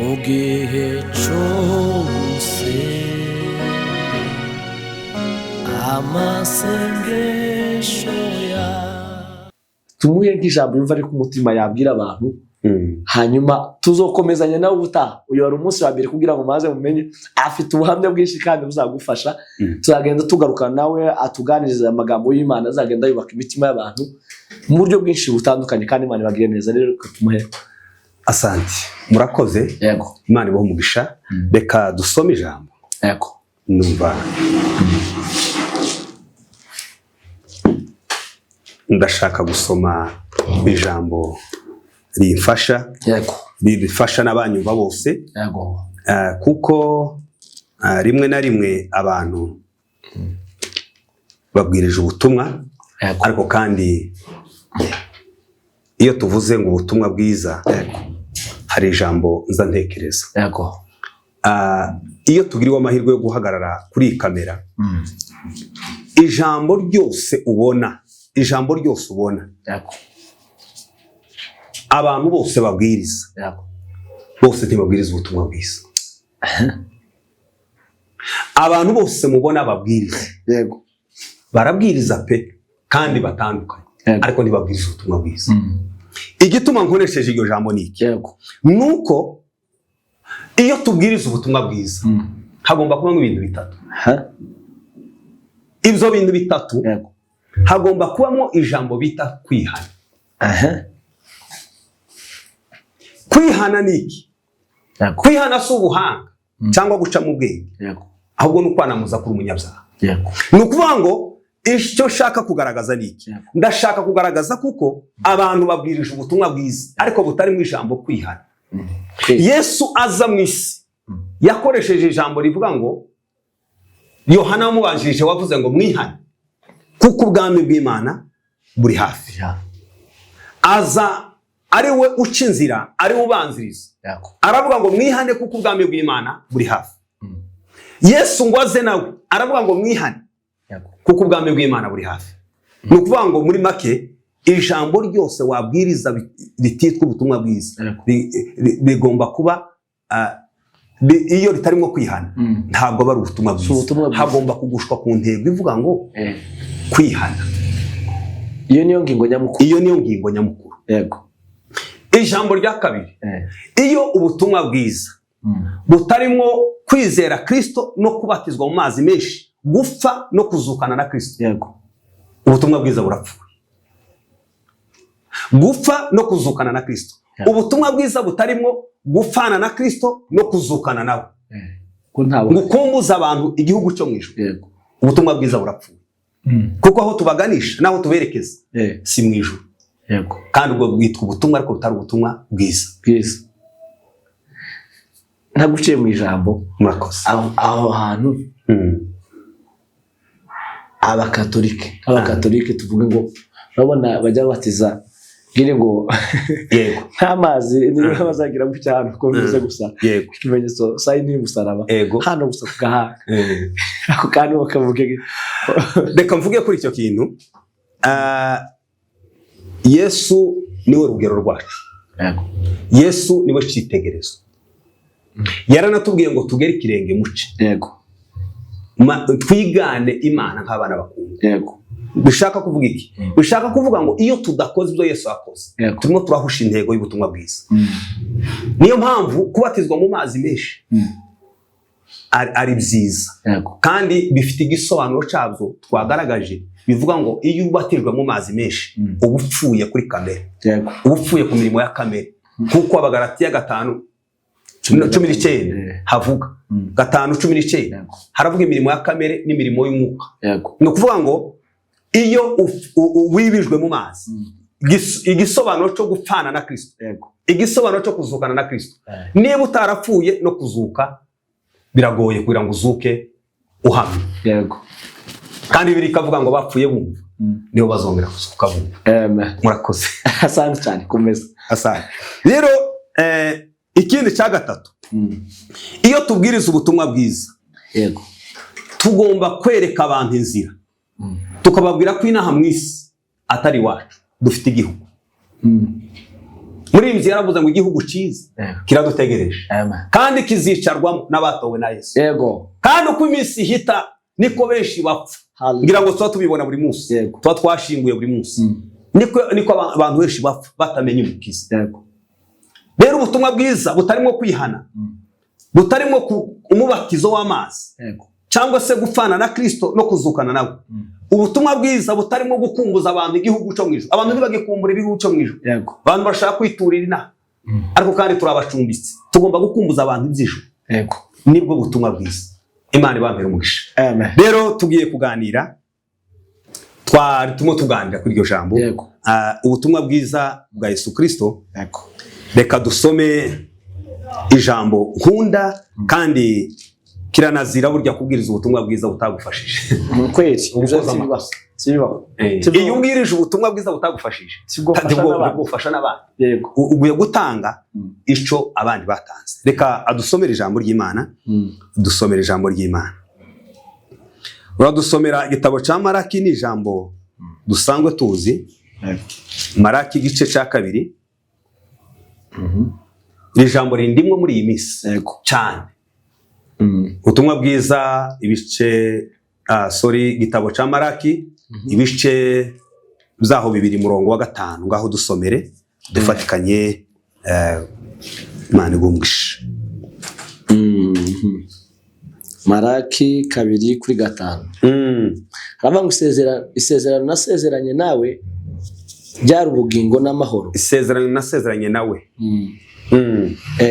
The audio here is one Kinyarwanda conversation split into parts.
mugihe cyose amasengesho ya tumuye nk'ijambo yumva ari ku mutima yabwira abantu hanyuma tuzokomezanya nawe ubutaha. Uyu wari umunsi wa mbere kugira ngo maze mumenye afite ubuhamya bwinshi kandi buzagufasha. Tuzagenda tugaruka nawe atuganiriza amagambo y'Imana azagenda yubaka imitima y'abantu mu buryo bwinshi butandukanye kandi Imana ibagire neza. Rero katumuhe asante, murakoze. Yego, Imana ibahe umugisha. Reka dusome ijambo. Yego, numva ndashaka gusoma ijambo rimfasha. Yego, bifasha n'abanyumva bose. Yego, kuko rimwe na rimwe abantu babwirije ubutumwa. Yego, ariko kandi iyo tuvuze ngo ubutumwa bwiza, Yego, hari ijambo nza ntekereza. Yego, iyo tugiriwe amahirwe yo guhagarara kuri iyi kamera, ijambo ryose ubona, Yego, abantu bose babwiriza, Yego, bose ntibabwiriza ubutumwa bwiza. Abantu bose mubona babwiriza, Yego, barabwiriza pe kandi batandukanye, Yego, ariko ntibabwiriza ubutumwa bwiza. Igituma nkoresheje iryo jambo ni iki? Yego, nuko iyo tubwiriza ubutumwa bwiza, hagomba kubamo ibintu bitatu. Ibyo bintu bitatu, Yego, hagomba kubamo ijambo bita kwihana. Kwihana ni iki? Yego, Kwihana si ubuhanga cyangwa guca mu bwenge, Yego, ahubwo ni ukwanamuza kuri umunyabyaha. Yego, Ni ukuvuga ngo icyo nshaka kugaragaza ni iki? Yego, Ndashaka kugaragaza kuko abantu babwirije ubutumwa bwiza ariko butari mu ijambo kwihana. Yesu aza mu isi yakoresheje ijambo rivuga ngo, Yohana wamubanjirije wavuze ngo mwihane kuko ubwami bw'Imana buri hafi. Aza ari we uca inzira, ari we ubanziriza. Yego, Aravuga ngo mwihane kuko ubwami bw'Imana buri hafi. Yesu ngo aze nawe aravuga ngo mwihane Yego, kuko ubwami bw'Imana buri hafi. Ni ukuvuga ngo muri make ijambo ryose wabwiriza rititwa ubutumwa bwiza bigomba kuba iyo ritarimo kwihana, ntabwo bari ubutumwa bwiza. Hagomba kugushwa ku ntego ivuga ngo kwihana. Iyo niyo ngingo nyamukuru. Yego, Ijambo rya kabiri, iyo ubutumwa bwiza butarimo kwizera Kristo no kubatizwa mu mazi menshi, gupfa no kuzukana na Kristo, Yego, ubutumwa bwiza burapfuye. Gupfa no kuzukana na Kristo, ubutumwa bwiza butarimo gupfana na Kristo no kuzukana nawe, gukumbuza abantu igihugu cyo mu ijuru, ubutumwa bwiza burapfuye. Kuko aho tubaganisha naho tuberekeza si mu ijuru. Yego, kandi ubwo bwitwa ubutumwa ariko butari ubutumwa bwiza. Ntaguciye mu ijambo, murakoze. Aho hantu abakatolike tuvuge ngo urabona bajya batiza ngire ngo yego nta mazi niba bazagira mu cyaro ko bivuze gusa ikimenyetso sayini y'umusaraba hano gusa ku gahanga. Ako kandi bakavuga reka mvuge kuri icyo kintu. Yesu niwe rugero rwacu. Yesu niwe cyitegerezo. Yaranatubwiye ngo tugere ikirenge muce. Yego, twigane Imana nk'abana bakunda. Yego, bishaka kuvuga iki? Bishaka kuvuga ngo iyo tudakoze ibyo Yesu yakoze, turimo turahusha intego y'ubutumwa bwiza. Niyo mpamvu kubatizwa mu mazi menshi ari byiza, kandi bifite igisobanuro cyabyo twagaragaje. Bivuga ngo iyo ubatijwe mu mazi menshi uba upfuye kuri kamere, uba upfuye ku mirimo ya kamere, kuko Abagalatiya 5:19 havuga 5:19 haravuga imirimo ya kamere n'imirimo y'umwuka. Ni ukuvuga ngo iyo wibijwe mu mazi, igisobanuro cyo gupfana na Kristo, igisobanuro cyo kuzukana na Kristo. Niba utarapfuye no kuzuka biragoye kugira ngo uzuke uhamye. Kandi biri kavuga ngo bapfuye bumva nibo bazongera kuzuka bumva. Murakoze. Asante cyane, komeza. Asante. Rero ikindi cya gatatu, iyo tubwiriza ubutumwa bwiza, tugomba kwereka abantu inzira, tukababwira ko inaha mu isi atari wacu, dufite igihugu. Ni muri iyi nzira yaravuze ngo igihugu cyiza kiradutegereje kandi kizicarwamo n'abatowe na Yesu. Yego. Kandi uko iminsi ihita niko benshi bapfa. Ngira ngo tuba tubibona buri munsi, tuba twashinguye buri munsi. Niko abantu benshi bapfa batamenye umukiza. Yego. Rero ubutumwa bwiza butarimo kwihana, butarimo umubatizo w'amazi, cyangwa se gupfana na Kristo no kuzukana nawe. Ubutumwa bwiza butarimo gukumbuza abantu igihugu cyo mwijuru. Abantu ntibagikumbura igihugu cyo mwijuru. Abantu bashaka kwiturira ina. Ariko kandi turabacumbitse. Tugomba gukumbuza abantu ibyijuru. Nibwo butumwa bwiza. Imana ibambere umugisha. Amen. Rero tugiye kuganira, tuganira kuri iryo jambo. Ubutumwa bwiza bwa Yesu Kristo. Reka dusome ijambo nkunda kandi kiranazira burya kubwiriza ubutumwa bwiza butagufashije. Kweli sibibaho. Iyo ubwirije ubutumwa bwiza butagufashije bugufasha n'abandi. Yego. Uguye gutanga ico abandi batanze. Reka adusomera ijambo ry'Imana. Dusomera ijambo ry'Imana. Uradusomera igitabo ca Maraki, ni ijambo dusangwe tuzi. Maraki igice ca 2. Iri jambo rindimwe muri iyi misi cyane. Ubutumwa bwiza ibice igitabo ca Maraki ibice byaho 2:5 ngaho dusomere dufatikanye Imana igumwisha. Maraki 2:5. Haravuga ngo isezerano nasezeranye nawe byari ubugingo n'amahoro. Isezerano nasezeranye nawe.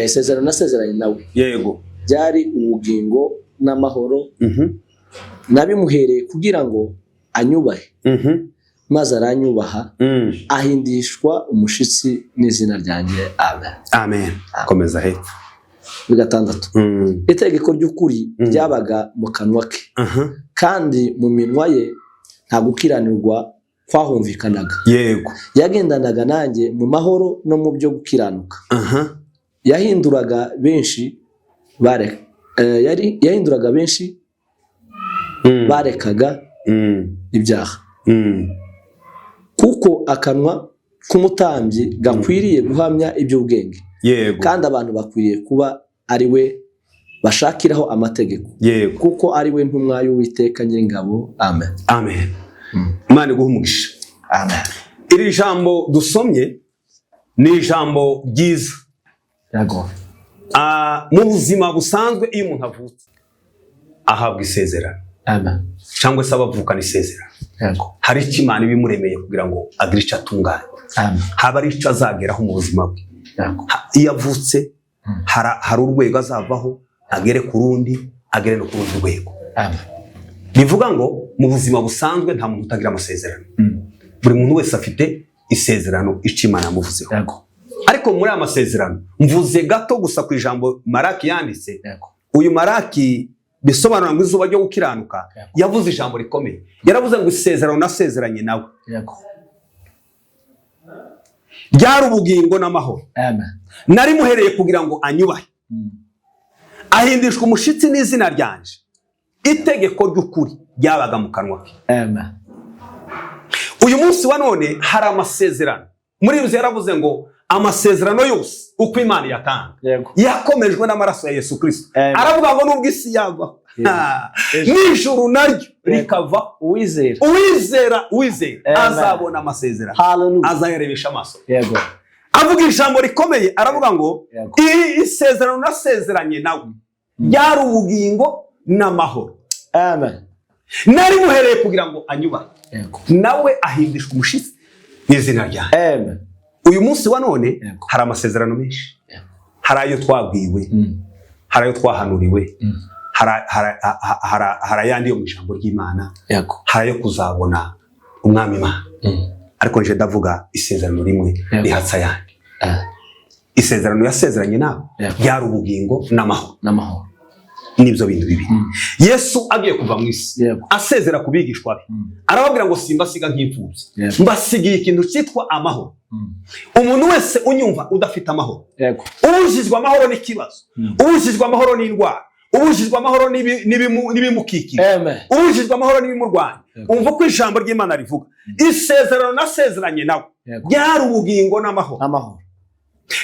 Isezerano nasezeranye nawe. Yego. Byari ubugingo n'amahoro. Nabimuhereye kugira ngo anyubahe. Maze aranyubaha. Ahindishwa umushitsi n'izina ryanjye. Amen. Amen. Komeza hepfo. 6. Itegeko ry'ukuri ryabaga mu kanwa ke. Kandi mu minwa ye nta gukiranirwa kwahumvikanaga. Yego. Yagendanaga nanjye mu mahoro no mu byo gukiranuka. Yahinduraga benshi barekaga ibyaha. Kuko akanwa k'umutambyi gakwiriye guhamya iby'ubwenge. Yego. Kandi abantu bakwiriye kuba ari we bashakiraho amategeko. Yego. Kuko ari we ntumwa y'Uwiteka Nyiringabo. Amen. Amen. Imana iguhe umugisha. Amen. Iri jambo dusomye ni ijambo ryiza. Yego. Mu buzima busanzwe iyo umuntu avutse ahabwa isezerano. Amen. Cyangwa se abavukana isezerano. Yego. Hari icyo Imana ibimuremeye kugira ngo agire icyo atunganya. Amen. Haba ari icyo azageraho mu buzima bwe. Yego. Iyo avutse hari urwego azavaho agere ku rundi, agere no ku rundi rwego. Amen. Bivuga ngo mu buzima busanzwe nta muntu utagira amasezerano. Buri muntu wese afite isezerano icyo Imana yamuvuzeho. Yego. Ariko muri aya masezerano mvuze gato gusa ku ijambo Maraki yanditse. Yego. Uyu Maraki bisobanura ngo izuba ryo gukiranuka. Yavuze ijambo rikomeye. Yaravuze ngo isezerano nasezeranye nawe. Yego. Ryari ubugingo n'amahoro. Amen. Nari muhereye kugira ngo anyubahe. Ahindishwa umushitsi n'izina ryanje. Itegeko ry'ukuri ryabaga mu kanwa ke. Amen. Uyu munsi wa none hari amasezerano. Muri ibyo yaravuze ngo amasezerano yose uko Imana yatanga yakomejwe n'amaraso ya Yesu Kristo. Aravuga ngo nubwo isi yagwa n'ijuru naryo rikava, uwizera azabona amasezerano, azayarebesha amaso. Yego. Avuga ijambo rikomeye, aravuga ngo isezerano nasezeranye nawe ryari ubugingo n'amahoro. Amen. Nari muhereye kugira ngo anyubahe. Nawe ahindishwa umushitsi n'izina ryanjye. Amen. Uyu munsi wa none hari amasezerano menshi. Hari ayo twabwiwe, hari ayo twahanuriwe, hari ayandi yo mu ijambo ry'Imana, hari ayo kuzabona umwami Imana. Ariko nje ndavuga isezerano rimwe rihatsa ayandi. Isezerano yasezeranye nawe ryari ubugingo n'amahoro. Nibyo bintu bibiri. Yesu agiye kuva mu isi asezera ku bigishwa be, arababwira ngo simbasiga nk'imfubyi, mbasigiye ikintu cyitwa amahoro. Umuntu wese unyumva udafite amahoro, ubujijwe amahoro n'ikibazo, ubujijwe amahoro n'indwara, ubujijwe amahoro n'ibimukikije, ubujijwe amahoro n'ibimurwanya. Umva ko ijambo ry'Imana rivuga isezerano nasezeranye nawe ryari ubugingo n'amahoro.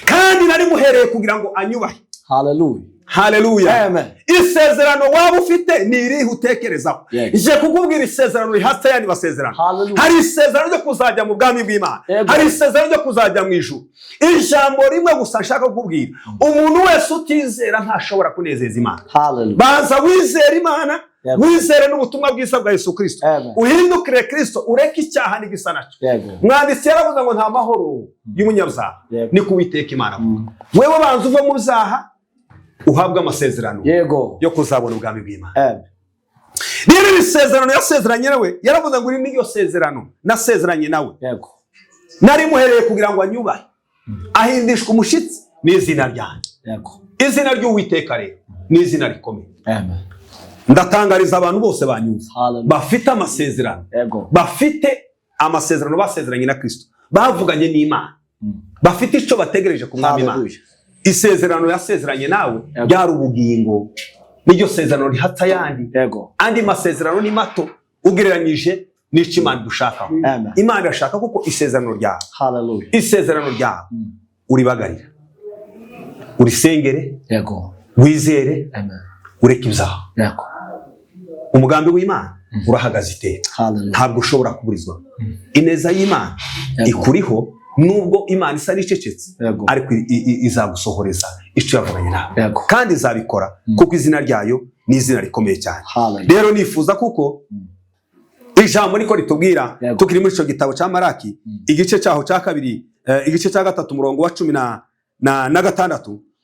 kandi nari muhereye kugira ngo anyubahe. Hallelujah. Haleluya. Amen. Isezerano waba ufite ni irihe utekerezaho? Yes. Je kukubwira isezerano rihatse yandi masezerano. Hallelujah. Hari isezerano ryo kuzajya mu bwami bw'Imana. Amen. Hari isezerano ryo kuzajya mu ijuru. Ijambo rimwe gusa nshaka kukubwira. Umuntu wese utizera ntashobora kunezeza Imana. Hallelujah. Baza wizera Imana, Amen. wizere n'ubutumwa bwiza bwa Yesu Kristo. Amen. Uhindukire Kristo, ureke icyaha n'igisa nacyo. Yego. Mwanditsi yaravuze ngo nta mahoro y'umunyabyaha Yego. ni kuwiteka Imana. Wewe banza uva mu byaha uhabwa amasezerano Yego. yo kuzabona ubwami bw'Imana. Amen. Rero isezerano yasezeranye nawe yaravuze ngo iri niyo sezerano nasezeranye nawe. Yego. Nari muhereye kugira ngo anyubahe. Ahindishwa umushitsi n'izina ryanjye. Yego. Izina ry'Uwiteka rero ni izina rikomeye. Amen. Ndatangariza abantu bose banyumva. Hallelujah. Bafite amasezerano. Yego. Bafite amasezerano basezeranye na Kristo. Bavuganye n'Imana. Bafite icyo bategereje ku mwami Imana. Hallelujah. Isezerano yasezeranye nawe Yego. ryari ubugingo. Niryo sezerano rihatsa yandi. Yego. Andi masezerano ni mato ugereranyije n'icyo Imana dushakaho. Amen. Imana irashaka kuko isezerano ryawe. Hallelujah. Isezerano ryawe uribagarira. Urisengere. Yego. Wizere. Amen. Ureke ibyaha. Yego. Umugambi w'Imana urahagaze iteka. Hallelujah. Ntabwo ushobora kuburizwa. Ineza y'Imana Yego. ikuriho nubwo Imana isa n'icecetse, Yego. ariko izagusohoreza icyo yavuganye nawe. Yego. Kandi izabikora kuko izina ryayo ni izina rikomeye cyane. Hallelujah. Rero nifuza kuko ijambo niko ritubwira. Yego. Tukiri muri icyo gitabo cya Maraki igice cyaho cya kabiri, igice cya gatatu umurongo wa 16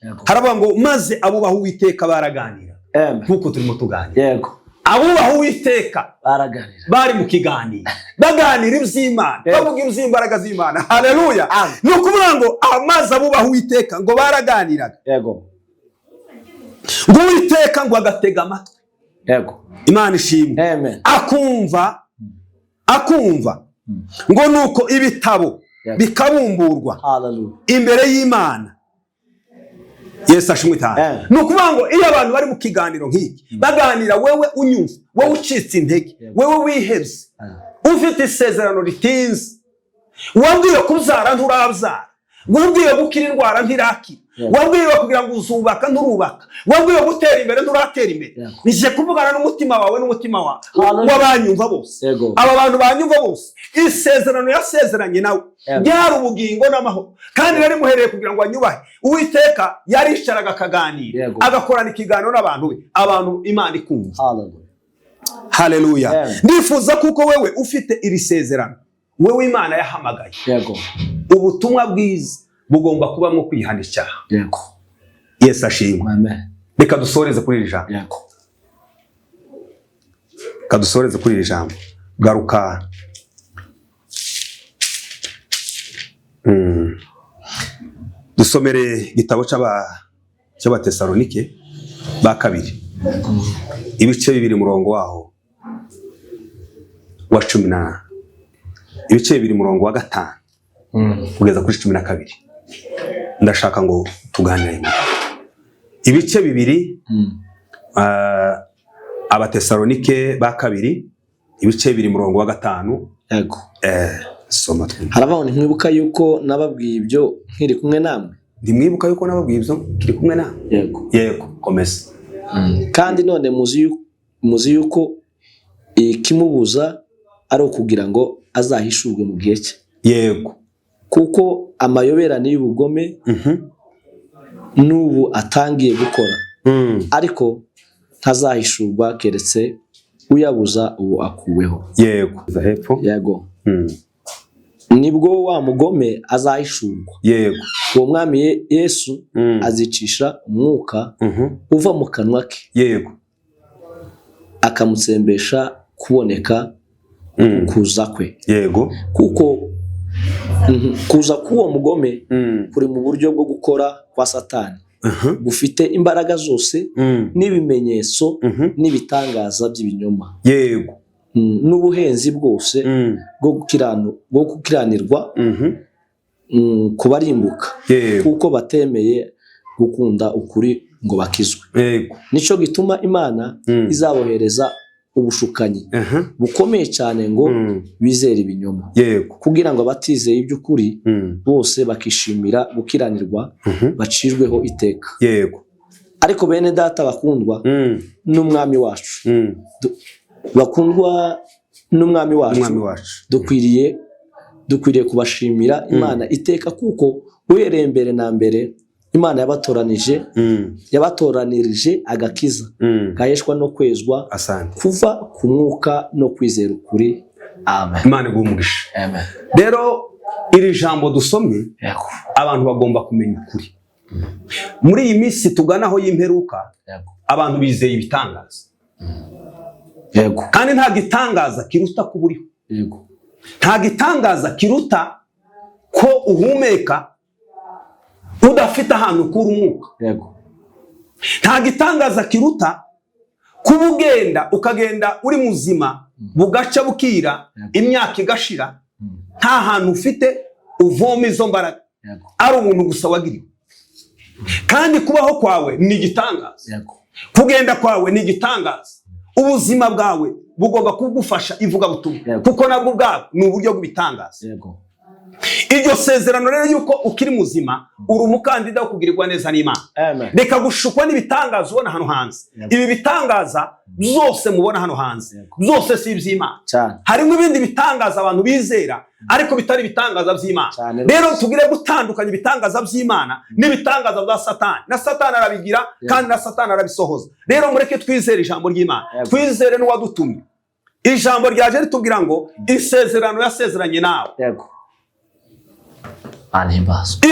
Yego. haravuga ngo maze abubaha Uwiteka baraganira. Amen. Nkuko turimo tuganira. Yego. Abubaha Uwiteka Baraganira. bari mu kiganiro baganira iby'Imana, Yego. bavuga iby'imbaraga z'Imana. Haleluya. Amen. Ni ukuvuga ngo amazi abubaha Uwiteka ngo baraganiraga. Yego. Ngo Uwiteka ngo agatega amatwi. Yego. Imana ishimwe. Amen. akumva ngo nuko ibitabo Yego. bikabumburwa Hallelujah. imbere y'Imana. Yesu ashimwe cyane. Amen. Ni ukuvuga ngo iyo abantu bari mu kiganiro nk'iki baganira, wewe unyumva, wowe ucitse intege, wewe wihebye, ufite isezerano ritinze, wabwiwe kubyara nturabyara, wabwiwe gukira indwara ntirakira, wabwiwe kugira ngo uzubaka nturubaka, wabwiwe gutera imbere nturatera imbere. Nije kuvugana n'umutima wawe n'umutima w'abanyumva bose. Yego. Aba bantu banyumva bose isezerano yasezeranye nawe ryari ubugingo n'amahoro, kandi nari muhereye kugira ngo anyubahe. Uwiteka yarisharaga akaganira, Yego. agakorana ikiganiro n'abantu be, abantu Imana ikumva. Hallelujah. Haleluya. Amen. Ndifuza kuko wewe ufite iri sezerano, wewe Imana yahamagaye, Yego. ubutumwa bwiza bugomba kubamo kwihana icyaha. Yego. Yesu ashimwe. Amen. Reka dusoreze kuri iri jambo. Yego. Kadusoreze kuri iri jambo. Garuka. Dusomere igitabo cy'Abatesalonike ba kabiri. Ibice 2 murongo waho wa 10 ibice 2 murongo wa 5 kugeza kuri 12. Ndashaka ngo tuganire. Ibice 2 Abatesalonike ba kabiri ibice 2 murongo wa 5. Yego. Soma twumva. Harabaho ntimwibuka yuko nababwiye ibyo nkiri kumwe namwe. Ndimwibuka yuko nababwiye ibyo kiri kumwe namwe. Yego. Yego, komeza. Kandi none muzi yuko ikimubuza ari ukugira ngo azahishurwe mu gihe cye. Yego. Kuko amayoberane y'ubugome n'ubu atangiye gukora, ariko ntazahishurwa keretse uyabuza ubu akuweho. Yego. Za hepfo. Yego. Nibwo wa mugome azahishurwa. Yego. Uwo mwami Yesu azicisha umwuka uva mu kanwa ke. Yego. Akamutsembesha kuboneka kuza kwe. Yego. Kuko kuza k'uwo mugome kuri mu buryo bwo gukora kwa Satani, gufite imbaraga zose n'ibimenyetso n'ibitangaza by'ibinyoma. Yego. N'ubuhenzi bwose bwo gukiranirwa kubarimbuka, kuko batemeye gukunda ukuri ngo bakizwe. Yego. Nico gituma Imana izabohereza ubushukanyi bukomeye cyane ngo bizere ibinyoma, kugira ngo abatizeye iby'ukuri bose bakishimira gukiranirwa bacirweho iteka. Ariko bene data bakundwa n'umwami wacu, bakundwa n'umwami wacu, dukwiriye kubashimira Imana iteka, kuko uhereye mbere na mbere Imana yabatoranirije agakiza gaheshwa no kwezwa kuva ku mwuka no kwizera ukuri. Amen. Imana igumugisha. Amen. Rero iri jambo dusomye abantu bagomba kumenya ukuri. Muri iyi minsi tuganaho y'imperuka abantu bizeye ibitangaza. Kandi nta gitangaza kiruta kuburiho. Nta gitangaza kiruta ko uhumeka udafite ahantu ukura umwuka. Nta gitangaza kiruta kuba ugenda ukagenda uri muzima bugaca bukira imyaka igashira nta hantu ufite uvoma izo mbaraga, ari umuntu gusa wagiriwe. Kandi kubaho kwawe ni igitangaza, kugenda kwawe ni igitangaza, ubuzima bwawe bugomba kugufasha ivugabutumwa, kuko nabwo bwabo ni uburyo bw'ibitangaza. Iryo sezerano rero yuko ukiri muzima uri umukandida wo kugirirwa neza n'Imana. Reka gushukwa n'ibitangaza ubona hano hanze. Ibi bitangaza byose mubona hano hanze byose si iby'Imana. Harimo ibindi bitangaza abantu bizera ariko bitari bitangaza by'Imana. Rero tugire gutandukanya ibitangaza by'Imana n'ibitangaza bya Satani. Na Satani arabigira kandi na Satani arabisohoza. Rero mureke twizere ijambo ry'Imana, twizere n'uwadutumye. Ijambo ryaje ritubwira ngo isezerano yasezeranye nawe.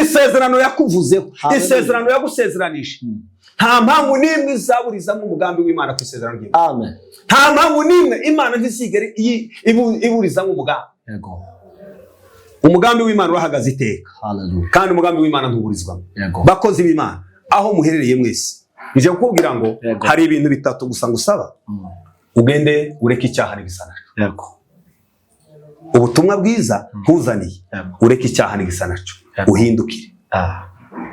Isezerano yakuvuzeho, isezerano yagusezeranije. Nta mpamvu n'imwe izaburizamo umugambi w'Imana ku isezerano ry'Imana. Nta mpamvu n'imwe Imana ntizigere iburizamo umugambi. Umugambi w'Imana urahagaze iteka, kandi umugambi w'Imana ntuburizwamo. Bakozi b'Imana aho muherereye mwese, nje kukubwira ngo hari ibintu bitatu gusa ngusaba. Ugende ureke icyaha n'ibisa naco. Ubutumwa bwiza nkuzaniye, ureke icyaha n'igisa naco, uhindukire.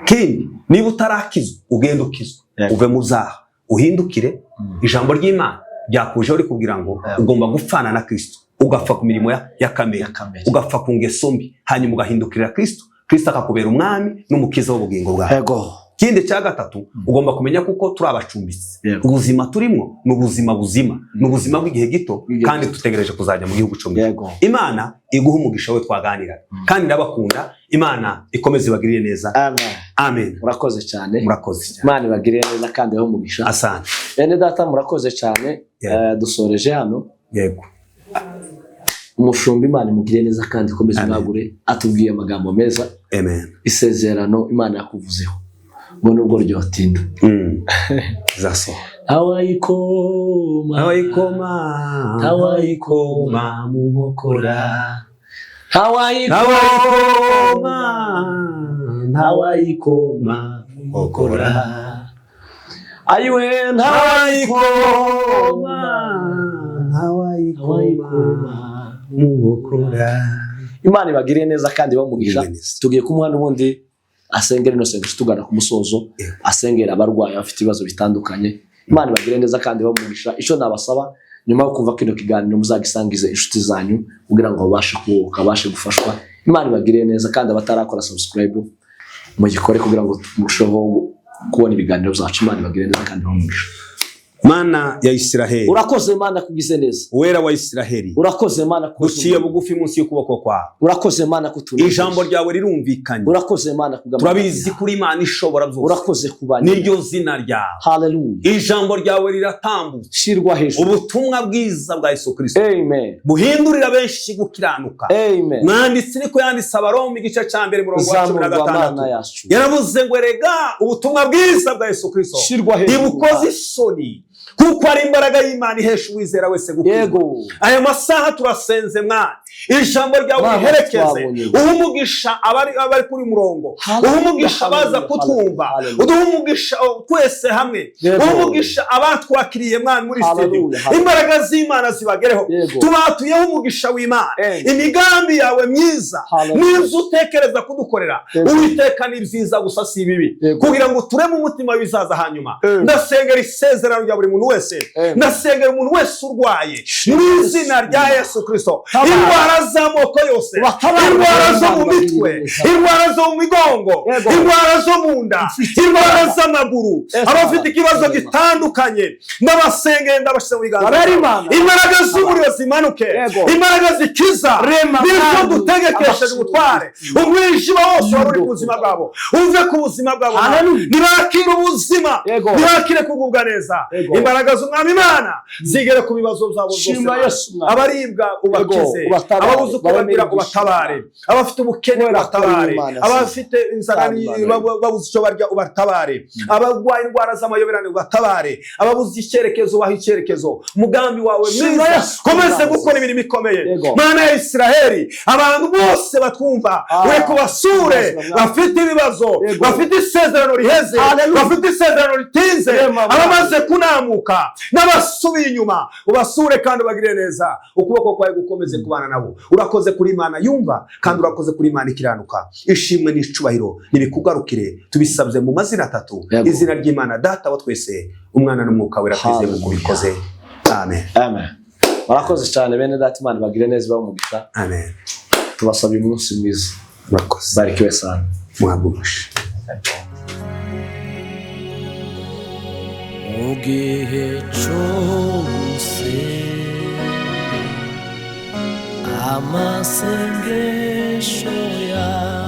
Kindi niba utarakizwa ugende ukizwe, uve mu byaha uhindukire. Ijambo ry'Imana ryakujeho rikubwira ngo ugomba gupfana na Kristo, ugapfa ku mirimo ya kamere, ugapfa ku ngeso mbi, hanyuma ugahindukirira Kristo. Kristo akakubera umwami n'umukiza w'ubugingo bwawe. Kindi cya gatatu, ugomba kumenya kuko turi abacumbitsi. Ubuzima turimo ni ubuzima buzima, ni ubuzima bw'igihe gito, kandi tutegereje kuzajya mu gihugu cyo mu ijuru. Imana iguha umugisha we twaganira, kandi ndabakunda. Imana ikomeze ibagirire neza. Amen. Murakoze cyane. Murakoze cyane. Imana ibagirire neza kandi ibahe umugisha. Asante. Bene data murakoze cyane. Dusoreje hano. Umushumba Imana imugirire neza kandi ikomeze imwagure, atubwiye amagambo meza. Amen. Isezerano Imana yakuvuzeho ngo nubwo ryotinda zaso awayikoma mu nkokora, awayikoma mu nkokora, ayiwe ntawayikoma mu nkokora. Imana ibagiriye neza kandi bamugisha. Tugiye kumuha n'ubundi asengera ino sengesho tugana ku musozo, asengera abarwayi bafite ibibazo bitandukanye. Imana ibagire neza kandi bamugisha. Icyo nabasaba nyuma yo kumva kino kiganiro muzagisangize inshuti zanyu kugira ngo babashe kubohoka, babashe gufashwa. Imana ibagire neza kandi abatarakora subscribe mugikore kugira ngo murusheho kubona ibiganiro byacu. Imana ibagire neza kandi bamugisha. Mana ya Isiraheli, urakoze Mana kugize neza. Wera wa Isiraheli, urakoze Mana kuciye bugufi munsi y'ukuboko kwawe. Urakoze Mana kutuneza. Ijambo ryawe rirumvikanye. Urakoze Mana kugamana. Turabizi kuri Imana ishobora byose. Urakoze kubana. Niryo zina ryawe. Hallelujah. Ijambo ryawe riratambutse, shirwa hejuru. Ubutumwa bwiza bwa Yesu Kristo. Amen. Buhindurira benshi gukiranuka. Amen. Mwanditsi niko yanditse Abaroma igice cya mbere murongo wa 16. Yaravuze ngo erega ubutumwa bwiza bwa Yesu Kristo shirwa hejuru. Ibukoze isoni, kuko ari imbaraga y'Imana ihesha uwizera wese gukira. Aya masaha turasenze Mwana, ijambo ryawe riherekeze, uha umugisha abari kuri murongo, uha umugisha baza kutwumva, uduha umugisha twese hamwe, uha umugisha abatwakiriye mwana muri studio, imbaraga z'Imana zibagereho, tubatuyeho umugisha w'Imana, imigambi yawe myiza n'ibyo utekereza kudukorera, Uwiteka ni byiza gusa si bibi, kugira ngo tureme umutima bizaza hanyuma. Ndasengera isezerano rya buri muntu wese, ndasengera umuntu wese urwaye mu izina rya Yesu Kristo, indwara z'amoko yose, indwara zo mu mitwe, indwara zo mu migongo, indwara zo mu nda, indwara z'amaguru, abafite ikibazo gitandukanye, ndabasengera ndabashyize mu biganza, imbaraga z'umuriro zimanuke, imbaraga zikiza, n'ibyo dutegekesheje ubutware, umwijima wose wari uri ku buzima bwabo uve ku buzima bwabo, ntibakire ubuzima, ntibakire kugubwa neza, imbaraga z'Umwami Imana zigere ku bibazo byabo byose, abaribwa ubakize, ababuze uko bagira ubatabare, abafite ubukene ubatabare, abafite inzara babuze icyo barya ubatabare, abarwaye indwara z'amayoberane ubatabare, ababuze icyerekezo ubaha icyerekezo, umugambi wawe mwiza komeze gukora imirimo ikomeye. Mana ya Isiraheli, abantu bose batwumva we kubasure, bafite ibibazo, bafite isezerano riheze, bafite isezerano ritinze, abamaze kunamuka n'abasubiye inyuma, ubasure kandi ubagirire neza, ukuboko kwawe gukomeze kubana nabo. Urakoze kuri Imana yumva, kandi urakoze kuri Imana ikiranuka. Ishimwe n'icubahiro nibikugarukire, tubisabye mu mazina atatu, izina ry'Imana Data wa twese, Umwana n'Umwuka Wera, twizeye mu kubikoze. Amen. Amen. Murakoze cyane bene Data, Imana bagire neza bamugisha. Amen. Tubasaba umunsi mwiza. Murakoze. Barikiwe sana. Muhaguruke. Mugihe cyose amasengesho yawe